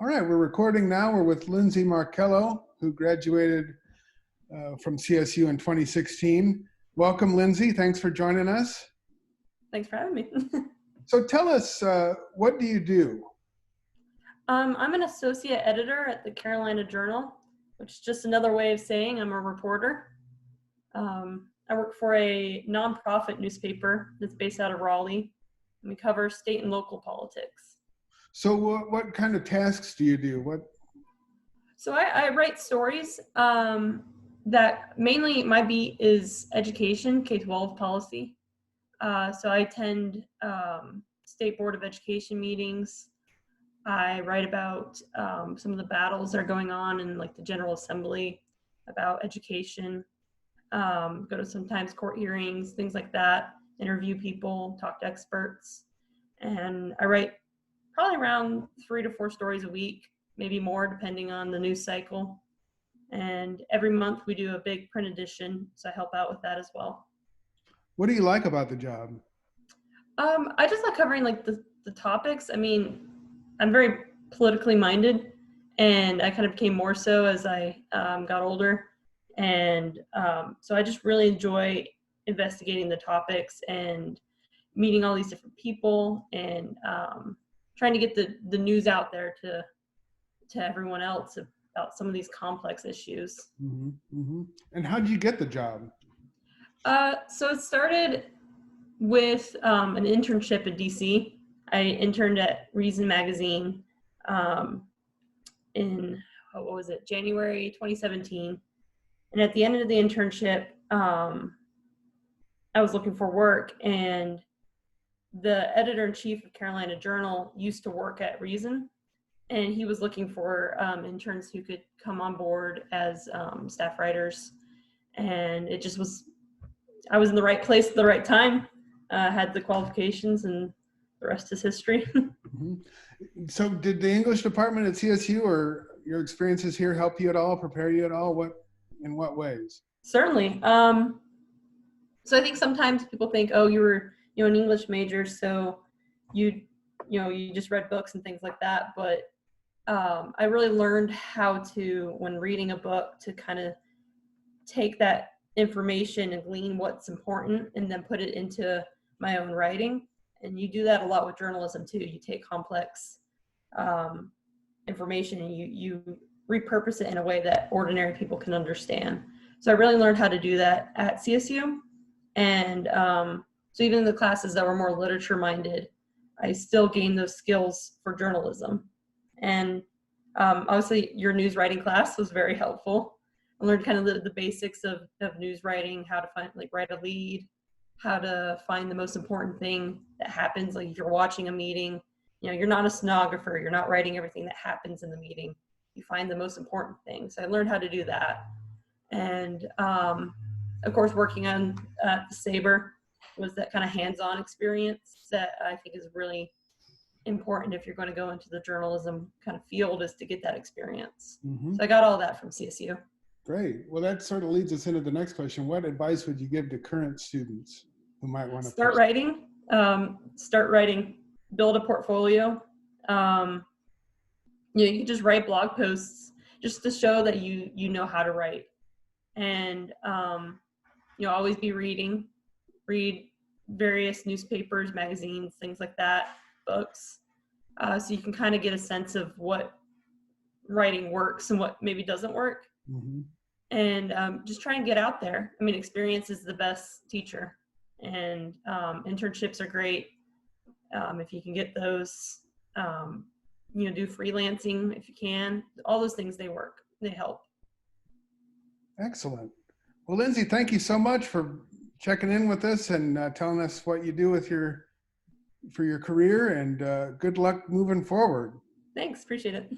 All right, we're recording now. We're with Lindsay Marchello, who graduated from CSU in 2016. Welcome, Lindsay. Thanks for joining us. Thanks for having me. So tell us, what do you do? I'm an associate editor at the Carolina Journal, which is just another way of saying I'm a reporter. I work for a nonprofit newspaper that's based out of Raleigh, and we cover state and local politics. So what kind of tasks do you do? So I write stories that mainly my beat is education, K-12 policy. So I attend State Board of Education meetings. I write about some of the battles that are going on in like the General Assembly about education, go to sometimes court hearings, things like that, interview people, talk to experts. And I write probably around 3 to 4 stories a week, maybe more depending on the news cycle. And every month we do a big print edition, so I help out with that as well. What do you like about the job? I just like covering like the topics. I mean, I'm very politically minded, and I kind of became more so as I got older. And so I just really enjoy investigating the topics and meeting all these different people and trying to get the news out there to everyone else about some of these complex issues. Mm-hmm, mm-hmm. And how did you get the job? So it started with an internship in DC. I interned at Reason magazine in, January 2017. And at the end of the internship, I was looking for work, and the editor-in-chief of Carolina Journal used to work at Reason, and he was looking for interns who could come on board as staff writers. And it just was, I was in the right place at the right time, had the qualifications, and the rest is history. Mm-hmm. So did the English department at CSU or your experiences here help you at all, prepare you at all? In what ways? Certainly. So I think sometimes people think, oh, you were an English major, so you just read books and things like that. But I really learned how to, when reading a book, to kind of take that information and glean what's important and then put it into my own writing. And you do that a lot with journalism too. You take complex information and you repurpose it in a way that ordinary people can understand. So I really learned how to do that at CSU. And so even in the classes that were more literature minded, I still gained those skills for journalism. And obviously your news writing class was very helpful. I learned kind of the basics of news writing, how to write a lead, how to find the most important thing that happens. Like if you're watching a meeting, you're not a stenographer, you're not writing everything that happens in the meeting. You find the most important things. So I learned how to do that. And of course, working on the Sabre was that kind of hands-on experience that I think is really important if you're going to go into the journalism kind of field, is to get that experience. Mm-hmm. So I got all that from CSU. Great. Well, that sort of leads us into the next question. What advice would you give to current students who might want to start writing, build a portfolio. You can just write blog posts just to show that you know how to write. And always be read various newspapers, magazines, things like that, books, so you can kind of get a sense of what writing works and what maybe doesn't work. Mm-hmm. And just try and get out there. I mean, experience is the best teacher, and internships are great if you can get those. Do freelancing if you can. All those things, they work. They help. Excellent. Well, Lindsay, thank you so much for checking in with us and telling us what you do with for your career, and good luck moving forward. Thanks. Appreciate it.